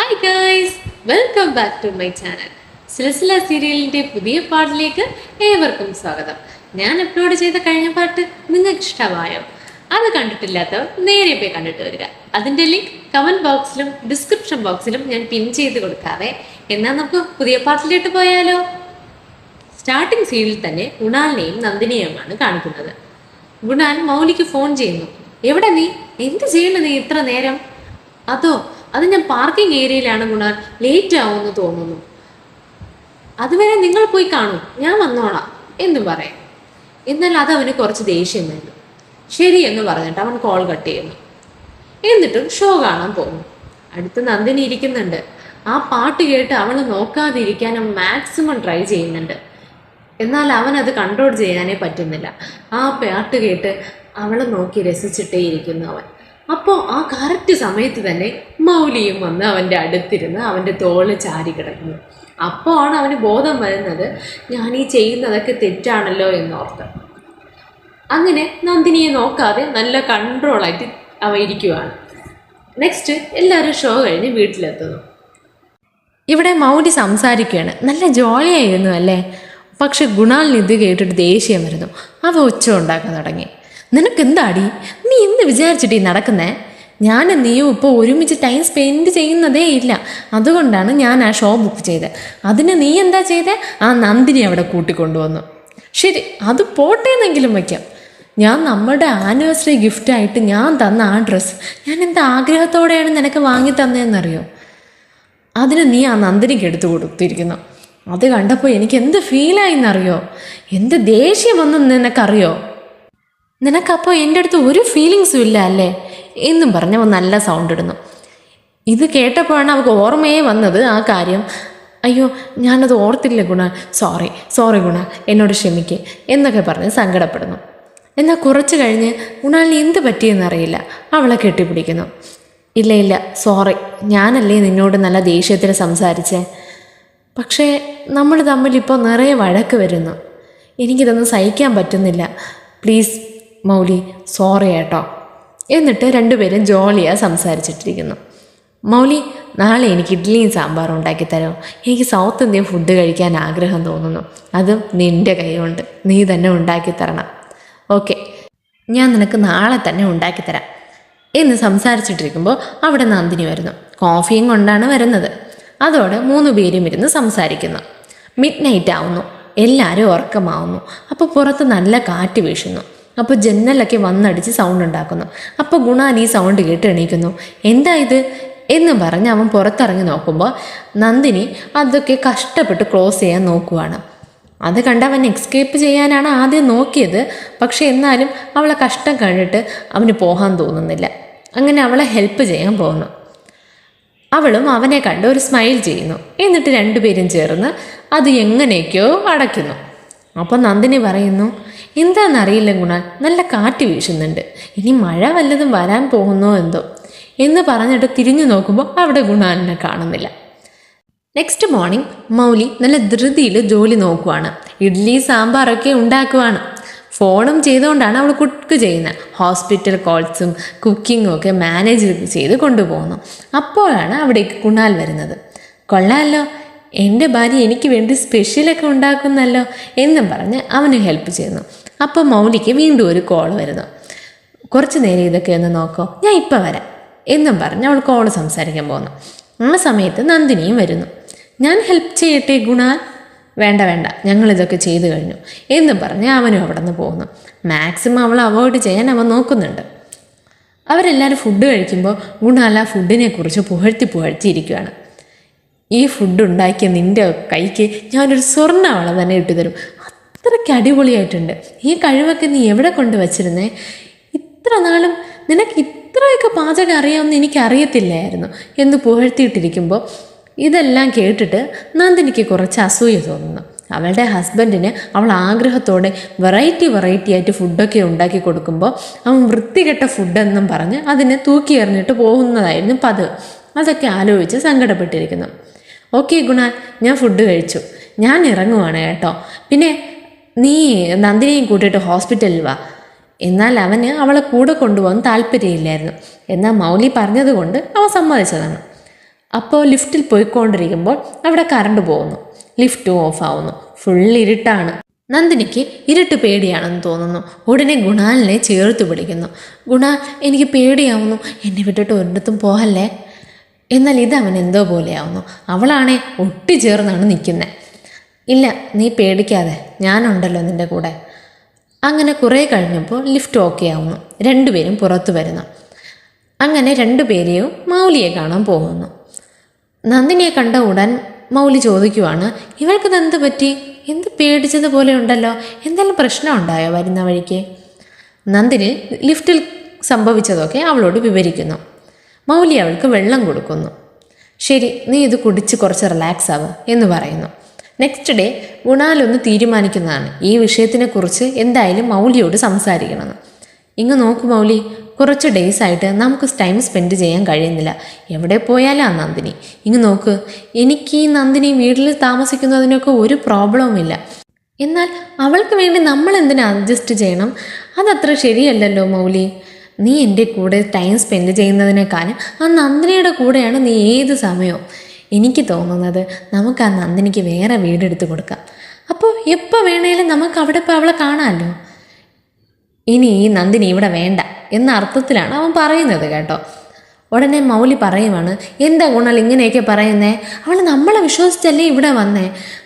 Hi guys, welcome back to my channel. Silsila സീരിയലിൻ്റെ പുതിയ പാട്ടിലേക്ക് ഏവർക്കും സ്വാഗതം. ഞാൻ അപ്ലോഡ് ചെയ്ത കഴിഞ്ഞ പാട്ട് നിങ്ങൾക്ക് ഇഷ്ടമായോ? അത് കണ്ടിട്ടില്ലാത്തവർ നേരെ പോയി കണ്ടിട്ട് വരിക. അതിൻ്റെ ലിങ്ക് കമൻറ്റ് ബോക്സിലും ഡിസ്ക്രിപ്ഷൻ ബോക്സിലും ഞാൻ പിൻ ചെയ്ത് കൊടുക്കാവേ. എന്നാൽ നമുക്ക് പുതിയ പാട്ടിലേക്ക് പോയാലോ? സ്റ്റാർട്ടിംഗ് സീനിൽ തന്നെ ഗുണാലിനെയും നന്ദിനിയുമാണ് കാണിക്കുന്നത്. ഗുണാൽ മൗലിക്ക് ഫോൺ ചെയ്യുന്നു. എവിടെ നീ? എന്ത് ചെയ്യണ നീ ഇത്ര നേരം? അത് ഞാൻ പാർക്കിംഗ് ഏരിയയിലാണ് ഗുണാൽ, ലേറ്റ് ആവുമെന്ന് തോന്നുന്നു. അതുവരെ നിങ്ങൾ പോയി കാണും, ഞാൻ വന്നോളാം എന്ന് പറയാം. എന്നാൽ അതവന് കുറച്ച് ദേഷ്യം വേണ്ടു. ശരി എന്ന് പറഞ്ഞിട്ട് അവൻ കോൾ കട്ട് ചെയ്യുന്നു. എന്നിട്ടും ഷോ കാണാൻ പോകുന്നു. അടുത്ത് നന്ദിനി ഇരിക്കുന്നുണ്ട്. ആ പാട്ട് കേട്ട് അവൾ നോക്കാതിരിക്കാൻ അവൻ മാക്സിമം ട്രൈ ചെയ്യുന്നുണ്ട്. എന്നാൽ അവൻ അത് കൺട്രോൾ ചെയ്യാനേ പറ്റുന്നില്ല. ആ പാട്ട് കേട്ട് അവളെ നോക്കി രസിച്ചിട്ടേ ഇരിക്കുന്നു അവൻ. അപ്പോൾ ആ കറക്റ്റ് സമയത്ത് തന്നെ മൗലിയും വന്ന് അവൻ്റെ അടുത്തിരുന്ന് അവൻ്റെ തോള് ചാരി കിടക്കുന്നു. അപ്പോൾ ആണ് അവന് ബോധം വരുന്നത്, ഞാൻ ഈ ചെയ്യുന്നതൊക്കെ തെറ്റാണല്ലോ എന്നോർത്ത്. അങ്ങനെ നന്ദിനിയെ നോക്കാതെ നല്ല കൺട്രോളായിട്ട് അവ ഇരിക്കുവാണ്. നെക്സ്റ്റ് എല്ലാവരും ഷോ കഴിഞ്ഞ് വീട്ടിലെത്തുന്നു. ഇവിടെ മൗലി സംസാരിക്കുകയാണ്. നല്ല ജോളിയായിരുന്നു അല്ലേ? പക്ഷെ ഗുണാലിന് ഇത് കേട്ടിട്ട് ദേഷ്യം വരുന്നു. അവ ഒച്ച ഉണ്ടാക്കാൻ തുടങ്ങി. നിനക്കെന്താടി? നീ എന്ത് വിചാരിച്ചിട്ട് ഈ നടക്കുന്നേ? ഞാനും നീയും ഇപ്പോൾ ഒരുമിച്ച് ടൈം സ്പെൻഡ് ചെയ്യുന്നതേ ഇല്ല. അതുകൊണ്ടാണ് ഞാൻ ആ ഷോ ബുക്ക് ചെയ്തത്. അതിന് നീ എന്താ ചെയ്തേ? ആ നന്ദിനി അവിടെ കൂട്ടിക്കൊണ്ടുവന്നു. ശരി, അത് പോട്ടേന്നെങ്കിലും വയ്ക്കാം. ഞാൻ നമ്മുടെ ആനിവേഴ്സറി ഗിഫ്റ്റായിട്ട് ഞാൻ തന്ന ആ ഡ്രസ്സ് ഞാൻ എന്താ ആഗ്രഹത്തോടെയാണ് നിനക്ക് വാങ്ങി തന്നതെന്നറിയോ? അതിന് നീ ആ നന്ദിനിക്ക് എടുത്തു കൊടുത്തിരിക്കുന്നു. അത് കണ്ടപ്പോൾ എനിക്ക് എന്ത് ഫീലായിന്നറിയോ? എന്ത് ദേഷ്യം വന്നെന്ന് നിനക്കറിയോ? നിനക്കപ്പോൾ എൻ്റെ അടുത്ത് ഒരു ഫീലിങ്സും ഇല്ല അല്ലേ എന്നും പറഞ്ഞവൻ നല്ല സൗണ്ട് ഇടുന്നു. ഇത് കേട്ടപ്പോഴാണ് അവൾക്ക് ഓർമ്മയെ വന്നത് ആ കാര്യം. അയ്യോ, ഞാനത് ഓർത്തില്ല ഗുണ, സോറി ഗുണ, എന്നോട് ക്ഷമിക്കേ എന്നൊക്കെ പറഞ്ഞ് സങ്കടപ്പെടുന്നു. എന്നാൽ കുറച്ച് കഴിഞ്ഞ് ഗുണാലിന് എന്ത് പറ്റിയെന്നറിയില്ല, അവളെ കെട്ടിപ്പിടിക്കുന്നു. ഇല്ല സോറി, ഞാനല്ലേ നിന്നോട് നല്ല ദേഷ്യത്തിൽ സംസാരിച്ചേ. പക്ഷേ നമ്മൾ തമ്മിലിപ്പോൾ നിറയെ വഴക്ക് വരുന്നു. എനിക്കിതൊന്നും സഹിക്കാൻ പറ്റുന്നില്ല. പ്ലീസ് മൗലി, സോറി കേട്ടോ. എന്നിട്ട് രണ്ടുപേരും ജോളിയാണ് സംസാരിച്ചിട്ടിരിക്കുന്നു. മൗലി, നാളെ എനിക്ക് ഇഡ്ഡലിയും സാമ്പാറും ഉണ്ടാക്കി തരാമോ? എനിക്ക് സൗത്ത് ഇന്ത്യൻ ഫുഡ് കഴിക്കാൻ ആഗ്രഹം തോന്നുന്നു. അതും നിൻ്റെ കൈ കൊണ്ട് നീ തന്നെ ഉണ്ടാക്കി തരണം. ഓക്കെ, ഞാൻ നിനക്ക് നാളെ തന്നെ ഉണ്ടാക്കി തരാം എന്ന് സംസാരിച്ചിട്ടിരിക്കുമ്പോൾ അവിടെ നന്ദിനി വരുന്നു. കോഫിയും കൊണ്ടാണ് വരുന്നത്. അതോടെ 3 പേരും ഇരുന്ന് സംസാരിക്കുന്നു. മിഡ് നൈറ്റ് ആവുന്നു. എല്ലാവരും ഉറക്കമാവുന്നു. അപ്പോൾ പുറത്ത് നല്ല കാറ്റ് വീശുന്നു. അപ്പോൾ ജനലൊക്കെ വന്നടിച്ച് സൗണ്ട് ഉണ്ടാക്കുന്നു. അപ്പോൾ ഗുണാൽ ഈ സൗണ്ട് കേട്ട് എണീക്കുന്നു. എന്താ ഇത് എന്ന് പറഞ്ഞ് അവൻ പുറത്തിറങ്ങി നോക്കുമ്പോൾ നന്ദിനി അതൊക്കെ കഷ്ടപ്പെട്ട് ക്ലോസ് ചെയ്യാൻ നോക്കുവാണ്. അത് കണ്ട് അവൻ എസ്കേപ്പ് ചെയ്യാനാണ് ആദ്യം നോക്കിയത്. പക്ഷെ എന്നാലും അവളെ കഷ്ടം കണ്ടിട്ട് അവന് പോകാൻ തോന്നുന്നില്ല. അങ്ങനെ അവളെ ഹെൽപ്പ് ചെയ്യാൻ പോകുന്നു. അവളും അവനെ കണ്ട് ഒരു സ്മൈൽ ചെയ്യുന്നു. എന്നിട്ട് രണ്ടുപേരും ചേർന്ന് അത് എങ്ങനെയൊക്കെയോ അടയ്ക്കുന്നു. അപ്പോൾ നന്ദിനി പറയുന്നു, എന്താണെന്നറിയില്ല ഗുണാൽ, നല്ല കാറ്റ് വീശുന്നുണ്ട്. ഇനി മഴ വല്ലതും വരാൻ പോകുന്നോ എന്തോ എന്ന് പറഞ്ഞിട്ട് തിരിഞ്ഞു നോക്കുമ്പോൾ അവിടെ ഗുണാലിനെ കാണുന്നില്ല. നെക്സ്റ്റ് മോർണിംഗ് മൗലി നല്ല ധൃതിയിൽ ജോലി നോക്കുവാണ്. ഇഡ്ഡലി സാമ്പാറൊക്കെ ഉണ്ടാക്കുവാണ്. ഫോണും ചെയ്തുകൊണ്ടാണ് അവൾ കുക്ക് ചെയ്യുന്നത്. ഹോസ്പിറ്റൽ കോൾസും കുക്കിങ്ങും ഒക്കെ മാനേജ് ചെയ്ത് കൊണ്ടുപോകുന്നു. അപ്പോഴാണ് അവിടേക്ക് ഗുണാൽ വരുന്നത്. കൊള്ളാമല്ലോ, എൻ്റെ ഭാര്യ എനിക്ക് വേണ്ടി സ്പെഷ്യലൊക്കെ ഉണ്ടാക്കുന്നല്ലോ എന്നും പറഞ്ഞ് അവന് ഹെൽപ്പ് ചെയ്യുന്നു. അപ്പോൾ മൗലിക്ക് വീണ്ടും ഒരു കോൾ വരുന്നു. കുറച്ച് നേരം ഇതൊക്കെ ഒന്ന് നോക്കോ, ഞാൻ ഇപ്പം വരാം എന്നും പറഞ്ഞ് അവൾ കോൾ സംസാരിക്കാൻ പോകുന്നു. ആ സമയത്ത് നന്ദിനിയും വരുന്നു. ഞാൻ ഹെൽപ്പ് ചെയ്യട്ടെ ഗുണാൽ? വേണ്ട, ഞങ്ങളിതൊക്കെ ചെയ്തു കഴിഞ്ഞു എന്നും പറഞ്ഞ് അവനും അവിടെ നിന്ന് പോകുന്നു. മാക്സിമം അവൾ അവോയ്ഡ് ചെയ്യാൻ അവൻ നോക്കുന്നുണ്ട്. അവരെല്ലാവരും ഫുഡ് കഴിക്കുമ്പോൾ ഗുണാൽ ആ ഫുഡിനെ കുറിച്ച് പുകഴ്ത്തിയിരിക്കുകയാണ്. ഈ ഫുഡ് ഉണ്ടാക്കിയ നിൻ്റെ കൈക്ക് ഞാനൊരു സ്വർണ്ണവള തന്നെ ഇട്ടുതരും. അത്രയ്ക്ക് അടിപൊളിയായിട്ടുണ്ട്. ഈ കഴിവൊക്കെ നീ എവിടെ കൊണ്ട് വച്ചിരുന്നേ? ഇത്ര നാളും നിനക്ക് ഇത്രയൊക്കെ പാചകം അറിയാമെന്ന് എനിക്കറിയത്തില്ലായിരുന്നു എന്ന് പുകഴ്ത്തിയിട്ടിരിക്കുമ്പോൾ ഇതെല്ലാം കേട്ടിട്ട് നന്ദിനിക്ക് കുറച്ച് അസൂയ തോന്നുന്നു. അവളുടെ ഹസ്ബൻഡിന് അവൾ ആഗ്രഹത്തോടെ വെറൈറ്റി ആയിട്ട് ഫുഡൊക്കെ ഉണ്ടാക്കി കൊടുക്കുമ്പോൾ അവൻ വൃത്തികെട്ട ഫുഡെന്നും പറഞ്ഞ് അതിനെ തൂക്കി എറിഞ്ഞിട്ട് പോകുന്നതായിരുന്നു പതിവ്. അതൊക്കെ ആലോചിച്ച് സങ്കടപ്പെട്ടിരിക്കുന്നു. ഓക്കെ ഗുണാൽ, ഞാൻ ഫുഡ് കഴിച്ചു, ഞാൻ ഇറങ്ങുവാണ് കേട്ടോ. പിന്നെ നീ നന്ദിനിയും കൂട്ടിയിട്ട് ഹോസ്പിറ്റലിൽ വാ. എന്നാൽ അവന് അവളെ കൂടെ കൊണ്ടുപോകാൻ താല്പര്യമില്ലായിരുന്നു. എന്നാൽ മൗലി പറഞ്ഞതുകൊണ്ട് അവൻ സമ്മതിച്ചതാണ്. അപ്പോൾ ലിഫ്റ്റിൽ പോയിക്കൊണ്ടിരിക്കുമ്പോൾ അവിടെ കറണ്ട് പോകുന്നു. ലിഫ്റ്റ് ഓഫ് ആവുന്നു. ഫുൾ ഇരുട്ടാണ്. നന്ദിനിക്ക് ഇരുട്ട് പേടിയാണെന്ന് തോന്നുന്നു. ഉടനെ ഗുണാലിനെ ചേർത്ത് പിടിക്കുന്നു. ഗുണാൽ, എനിക്ക് പേടിയാവുന്നു, എന്നെ വിട്ടിട്ട് ഒരിടത്തും പോകല്ലേ. എന്നാൽ ഇത് അവൻ എന്തോ പോലെയാവുന്നു. അവളാണേ ഒട്ടിച്ചേർന്നാണ് നിൽക്കുന്നത്. ഇല്ല, നീ പേടിക്കാതെ, ഞാനുണ്ടല്ലോ നിൻ്റെ കൂടെ. അങ്ങനെ കുറേ കഴിഞ്ഞപ്പോൾ ലിഫ്റ്റ് ഓക്കെ ആവുന്നു. രണ്ടുപേരും പുറത്തു വരുന്നു. അങ്ങനെ രണ്ടുപേരെയും മൗലിയെ കാണാൻ പോകുന്നു. നന്ദിനിയെ കണ്ട ഉടൻ മൗലി ചോദിക്കുവാണ്, ഇവൾക്ക് എന്ത് പറ്റി? എന്ത് പേടിച്ചതുപോലെ ഉണ്ടല്ലോ, എന്തെങ്കിലും പ്രശ്നം ഉണ്ടായോ വരുന്ന വഴിക്ക്? നന്ദിനി ലിഫ്റ്റിൽ സംഭവിച്ചതൊക്കെ അവളോട് വിവരിക്കുന്നു. മൗലി അവൾക്ക് വെള്ളം കൊടുക്കുന്നു. ശരി, നീ ഇത് കുടിച്ച് കുറച്ച് റിലാക്സ് ആവുക എന്ന് പറയുന്നു. നെക്സ്റ്റ് ഡേ ഗുണാലൊന്ന് തീരുമാനിക്കുന്നതാണ് ഈ വിഷയത്തിനെക്കുറിച്ച് എന്തായാലും മൗലിയോട് സംസാരിക്കണമെന്ന്. ഇങ്ങ് നോക്കൂ മൗലി, കുറച്ച് ഡേയ്സ് ആയിട്ട് നമുക്ക് ടൈം സ്പെൻഡ് ചെയ്യാൻ കഴിയുന്നില്ല. എവിടെ പോയാലാ നന്ദിനി? ഇങ്ങ് നോക്ക്, എനിക്ക് ഈ നന്ദിനി വീട്ടിൽ താമസിക്കുന്നതിനൊക്കെ ഒരു പ്രോബ്ലവും ഇല്ല. എന്നാൽ അവൾക്ക് വേണ്ടി നമ്മൾ എന്തിനാ അഡ്ജസ്റ്റ് ചെയ്യണം? അതത്ര ശരിയല്ലല്ലോ മൗലി. നീ എൻ്റെ കൂടെ ടൈം സ്പെൻഡ് ചെയ്യുന്നതിനേക്കാളും ആ നന്ദിനിയുടെ കൂടെയാണ് നീ ഏത് സമയവും. എനിക്ക് തോന്നുന്നത് നമുക്ക് ആ നന്ദിനിക്ക് വേറെ വീടെടുത്ത് കൊടുക്കാം. അപ്പോൾ എപ്പോൾ വേണേലും നമുക്ക് അവിടെ പോയി അവളെ കാണാമല്ലോ. ഇനി ഈ നന്ദിനി ഇവിടെ വേണ്ട എന്ന അർത്ഥത്തിലാണ് അവൻ പറയുന്നത് കേട്ടോ. ഉടനെ മൗലി പറയുവാണ്, എന്താ ഗുണാൽ ഇങ്ങനെയൊക്കെ പറയുന്നേ? അവൾ നമ്മളെ വിശ്വസിച്ചല്ലേ ഇവിടെ വന്നേ.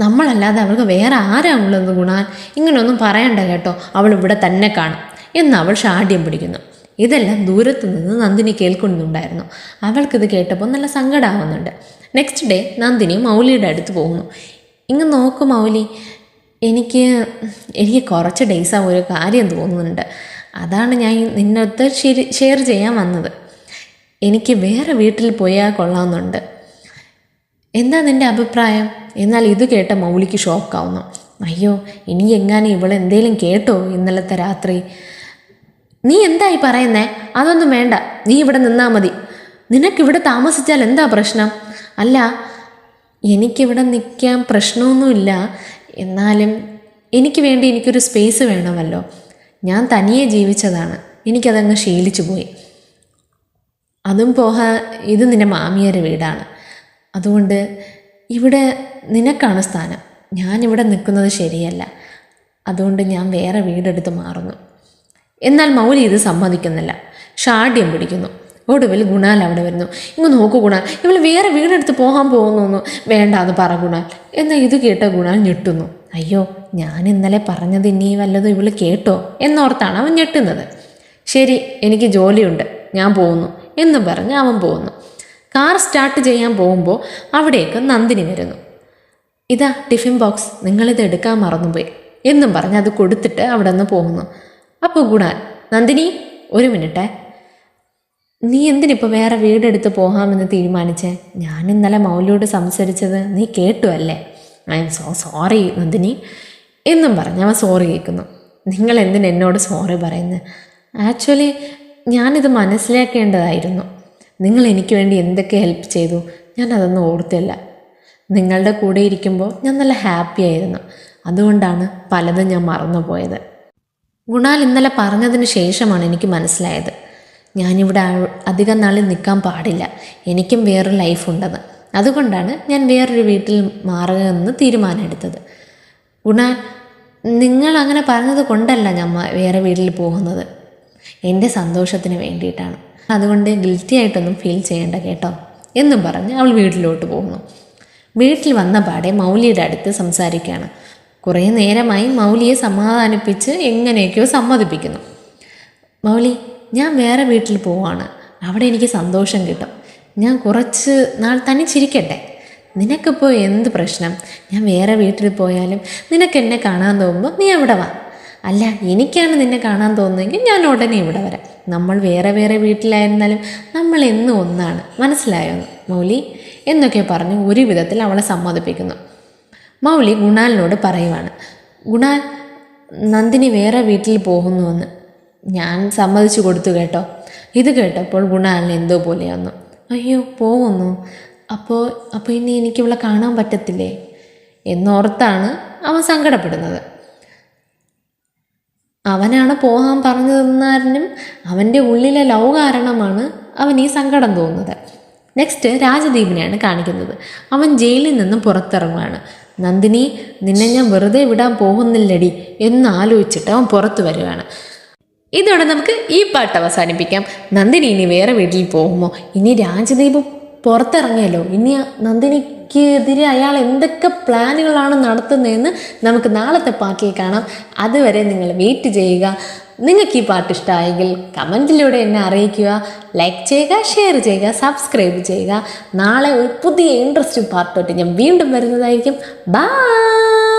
നമ്മളല്ലാതെ അവൾക്ക് വേറെ ആരാ ഉള്ളത് ഗുണാൽ? ഇങ്ങനെയൊന്നും പറയണ്ട കേട്ടോ, അവൾ ഇവിടെ തന്നെ കാണും എന്ന് അവൾ ഷാഢ്യം പിടിക്കുന്നു. ഇതെല്ലാം ദൂരത്തു നിന്ന് നന്ദിനി കേൾക്കുന്നുണ്ടായിരുന്നു. അവൾക്കിത് കേട്ടപ്പോൾ നല്ല സങ്കടമാവുന്നുണ്ട്. നെക്സ്റ്റ് ഡേ നന്ദിനി മൗലിയുടെ അടുത്ത് പോകുന്നു. ഇങ്ങ് നോക്കൂ മൗലി, എനിക്ക് കുറച്ച് ഡേയ്സാ ഒരു കാര്യം തോന്നുന്നുണ്ട്. അതാണ് ഞാൻ നിന്നോട് ഷെയർ ചെയ്യാൻ വന്നത്. എനിക്ക് വേറെ വീട്ടിൽ പോയാൽ കൊള്ളാമെന്നുണ്ട്. എന്താ നിൻ്റെ അഭിപ്രായം? എന്നാൽ ഇത് കേട്ട മൗലിക്ക് ഷോക്കാവുന്നു. അയ്യോ, ഇനി എങ്ങാനും ഇവളെന്തേലും കേട്ടോ ഇന്നലത്തെ രാത്രി? നീ എന്തായി പറയുന്നേ? അതൊന്നും വേണ്ട, നീ ഇവിടെ നിന്നാൽ മതി. നിനക്കിവിടെ താമസിച്ചാൽ എന്താ പ്രശ്നം? അല്ല, എനിക്കിവിടെ നിൽക്കാൻ പ്രശ്നമൊന്നുമില്ല. എന്നാലും എനിക്ക് വേണ്ടി എനിക്കൊരു സ്പേസ് വേണമല്ലോ. ഞാൻ തനിയെ ജീവിച്ചതാണ്, എനിക്കതങ്ങ് ശീലിച്ചു പോയി. അതും ഇത് നിൻ്റെ മാമിയാരുടെ വീടാണ്. അതുകൊണ്ട് ഇവിടെ നിനക്കാണ് സ്ഥാനം. ഞാനിവിടെ നിൽക്കുന്നത് ശരിയല്ല. അതുകൊണ്ട് ഞാൻ വേറെ വീടെടുത്ത് മാറുന്നു. എന്നാൽ മൗലി ഇത് സമ്മതിക്കുന്നില്ല, ഷാഢ്യം പിടിക്കുന്നു. ഒടുവിൽ ഗുണാൽ അവിടെ വരുന്നു. ഇങ്ങ് നോക്കൂ ഗുണാൽ, ഇവൾ വേറെ വീടെടുത്ത് പോകാൻ പോകുന്നു. വേണ്ട, അത് പറ ഗുണാൽ. എന്നാൽ ഇത് കേട്ട ഗുണാൽ ഞെട്ടുന്നു. അയ്യോ, ഞാൻ ഇന്നലെ പറഞ്ഞത് ഇനി വല്ലതും ഇവൾ കേട്ടോ എന്നോർത്താണ് അവൻ ഞെട്ടുന്നത്. ശരി, എനിക്ക് ജോലിയുണ്ട്, ഞാൻ പോകുന്നു എന്ന് പറഞ്ഞ് അവൻ പോകുന്നു. കാർ സ്റ്റാർട്ട് ചെയ്യാൻ പോകുമ്പോൾ അവിടേക്ക് നന്ദിനി വരുന്നു. ഇതാ ടിഫിൻ ബോക്സ്, നിങ്ങളിത് എടുക്കാൻ മറന്നുപോയി എന്നും പറഞ്ഞ് അത് കൊടുത്തിട്ട് അവിടെ നിന്ന് പോകുന്നു. അപ്പോൾ ഗുണാൽ, നന്ദിനി ഒരു മിനിറ്റേ, നീ എന്തിനിപ്പോൾ വേറെ വീടെടുത്ത് പോകാമെന്ന് തീരുമാനിച്ചേ? ഞാൻ ഇന്നലെ മൗലിയോട് സംസാരിച്ചത് നീ കേട്ടു അല്ലേ? ഐ എം സോറി നന്ദിനി എന്നും പറഞ്ഞ് അവൻ സോറി കേൾക്കുന്നു. നിങ്ങൾ എന്തിന് എന്നോട് സോറി പറയുന്നത്? ആക്ച്വലി ഞാനിത് മനസ്സിലാക്കേണ്ടതായിരുന്നു. നിങ്ങൾ എനിക്ക് വേണ്ടി എന്തൊക്കെ ഹെൽപ്പ് ചെയ്തു, ഞാനതൊന്നും ഓർത്തില്ല. നിങ്ങളുടെ കൂടെ ഇരിക്കുമ്പോൾ ഞാൻ നല്ല ഹാപ്പി ആയിരുന്നു. അതുകൊണ്ടാണ് പലതും ഞാൻ മറന്നുപോയത്. ഗുണാൽ ഇന്നലെ പറഞ്ഞതിന് ശേഷമാണ് എനിക്ക് മനസ്സിലായത് ഞാനിവിടെ അധികം നാളിൽ നിൽക്കാൻ പാടില്ല, എനിക്കും വേറൊരു ലൈഫുണ്ടെന്ന്. അതുകൊണ്ടാണ് ഞാൻ വേറൊരു വീട്ടിൽ മാറുകയെന്ന് തീരുമാനമെടുത്തത്. ഗുണാൽ, നിങ്ങൾ അങ്ങനെ പറഞ്ഞത് കൊണ്ടല്ല ഞാൻ വേറെ വീട്ടിൽ പോകുന്നത്. എൻ്റെ സന്തോഷത്തിന് വേണ്ടിയിട്ടാണ്. അതുകൊണ്ട് ഗിൽറ്റി ആയിട്ടൊന്നും ഫീൽ ചെയ്യേണ്ട കേട്ടോ എന്നും പറഞ്ഞ് അവൾ വീട്ടിലോട്ട് പോകുന്നു. വീട്ടിൽ വന്ന പാടെ മൗലിയുടെ അടുത്ത് സംസാരിക്കുകയാണ്. കുറേ നേരമായി മൗലിയെ സമാധാനിപ്പിച്ച് എങ്ങനെയൊക്കെയോ സമ്മതിപ്പിക്കുന്നു. മൗലി, ഞാൻ വേറെ വീട്ടിൽ പോവാണ്, അവിടെ എനിക്ക് സന്തോഷം കിട്ടും. ഞാൻ കുറച്ച് നാൾ തനിച്ചിരിക്കട്ടെ. നിനക്കിപ്പോൾ എന്ത് പ്രശ്നം? ഞാൻ വേറെ വീട്ടിൽ പോയാലും നിനക്ക് എന്നെ കാണാൻ തോന്നുമ്പോൾ നീ അവിടെ വാ. അല്ല, എനിക്കാണ് നിന്നെ കാണാൻ തോന്നുന്നതെങ്കിൽ ഞാൻ ഉടനെ ഇവിടെ വരാം. നമ്മൾ വേറെ വേറെ വീട്ടിലായിരുന്നാലും നമ്മൾ എന്നും ഒന്നാണ്, മനസ്സിലായോ മൗലി എന്നൊക്കെ പറഞ്ഞ് ഒരു വിധത്തിൽ അവളെ സമ്മതിപ്പിക്കുന്നു. മൗലി ഗുണാലിനോട് പറയുവാണ്, ഗുണാൽ, നന്ദിനി വേറെ വീട്ടിൽ പോകുന്നുവെന്ന് ഞാൻ സമ്മതിച്ചു കൊടുത്തു കേട്ടോ. ഇത് കേട്ടപ്പോൾ ഗുണാലിന് എന്തോ പോലെയാന്നു. അയ്യോ, പോകുന്നു? അപ്പോൾ ഇനി എനിക്കിവളെ കാണാൻ പറ്റത്തില്ലേ എന്നോർത്താണ് അവൻ സങ്കടപ്പെടുന്നത്. അവനാണ് പോകാൻ പറഞ്ഞു തന്നാലും അവൻ്റെ ഉള്ളിലെ ലവ് കാരണമാണ് അവൻ ഈ സങ്കടം തോന്നുന്നത്. നെക്സ്റ്റ് രാജദീപിനെയാണ് കാണിക്കുന്നത്. അവൻ ജയിലിൽ നിന്നും പുറത്തിറങ്ങുകയാണ്. നന്ദിനി, നിന്നെ ഞാൻ വെറുതെ വിടാൻ പോകുന്നില്ലടി എന്നാലോചിച്ചിട്ട് അവൻ പുറത്തു വരികയാണ്. ഇതോടെ നമുക്ക് ഈ പാട്ട് അവസാനിപ്പിക്കാം. നന്ദിനി ഇനി വേറെ വീട്ടിൽ പോകുമോ? ഇനി രാജദീപ് പുറത്തിറങ്ങിയല്ലോ, ഇനി നന്ദിനിക്കെതിരെ അയാൾ എന്തൊക്കെ പ്ലാനുകളാണ് നടത്തുന്നതെന്ന് നമുക്ക് നാളത്തെ പാട്ടിൽ കാണാം. അതുവരെ നിങ്ങൾ വെയിറ്റ് ചെയ്യുക. നിങ്ങൾക്ക് ഈ പാട്ട് ഇഷ്ടമായെങ്കിൽ കമൻറ്റിലൂടെ എന്നെ അറിയിക്കുക. ലൈക്ക് ചെയ്യുക, ഷെയർ ചെയ്യുക, സബ്സ്ക്രൈബ് ചെയ്യുക. നാളെ ഒരു പുതിയ ഇൻട്രസ്റ്റിംഗ് പാർട്ടോട്ട് ഞാൻ വീണ്ടും വരുന്നതായിരിക്കും. ബൈ.